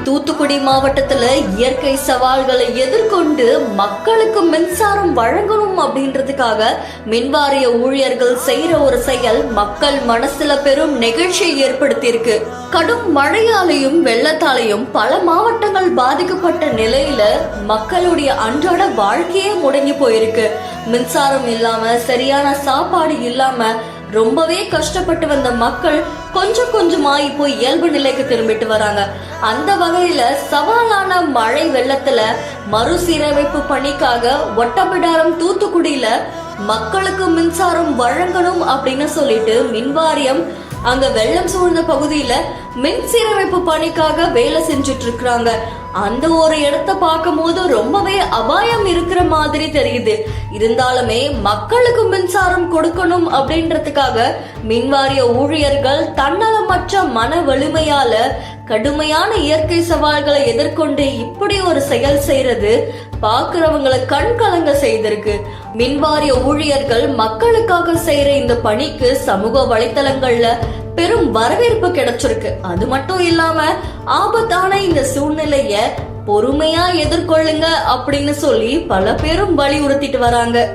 தூத்துக்குடி மாவட்டத்துல இயற்கை சவால்களை எதிர்கொண்டு மக்களுக்கு மின்சாரம் வழங்கணும் அப்படின்றதுக்காக மின்வாரிய ஊழியர்கள் செய்யற ஒரு செயல் மக்கள் மனசுல பெரும் நெகிழ்ச்சியை ஏற்படுத்தியிருக்கு. கடும் மழையாலையும் வெள்ளத்தாலையும் பல மாவட்டங்கள் பாதிக்கப்பட்ட நிலையில மக்களுடைய அன்றாட வாழ்க்கையே முடங்கி போயிருக்கு. மின்சாரம் இல்லாம, சரியான சாப்பாடு இல்லாம ரொம்பவே கஷ்டப்பட்டு வந்த மக்கள் கொஞ்சம் கொஞ்சமா இப்போ இயல்பு நிலைக்கு திரும்பிட்டு வராங்க. அந்த வகையில சவாலான மழை வெள்ளத்துல மறுசீரமைப்பு பணிக்காக ஒட்டப்பிடாரம் தூத்துக்குடியில மக்களுக்கு மின்சாரம் வழங்கணும் அப்படின்னு சொல்லிட்டு மின்வாரியம் அங்க வெள்ளம் சூழ்ந்த பகுதியில மின் சீரமைப்பு பணிக்காக வேலை செஞ்சுட்டு இருக்கிறாங்க. அந்த ஒரு இடத்த பார்க்கும் போது ரொம்பவே அபாயம் இருக்கிற மாதிரி தெரியுது. இருந்தாலுமே மக்களுக்கு மின்சாரம் கொடுக்கணும் அப்படின்றதுக்காக மின்வாரிய ஊழியர்கள் தன்னலமற்ற மன வலிமையால கடுமையான இயற்கை சவால்களை எதிர்கொண்டு இப்படி ஒரு செயல் செய்யறது பாக்குறவங்களை கண் கலங்க செய்திருக்கு. மின்வாரிய ஊழியர்கள் மக்களுக்காக செய்யற இந்த பணிக்கு சமூக வலைத்தளங்கள்ல பெரும் வரவேற்பு கிடைச்சிருக்கு. அது மட்டும் இல்லாம ஆபத்தான இந்த சூழ்நிலைய பொறுமையா எதிர்கொள்ளுங்க அப்படின்னு சொல்லி பல பேரும் வலியுறுத்திட்டு வராங்க.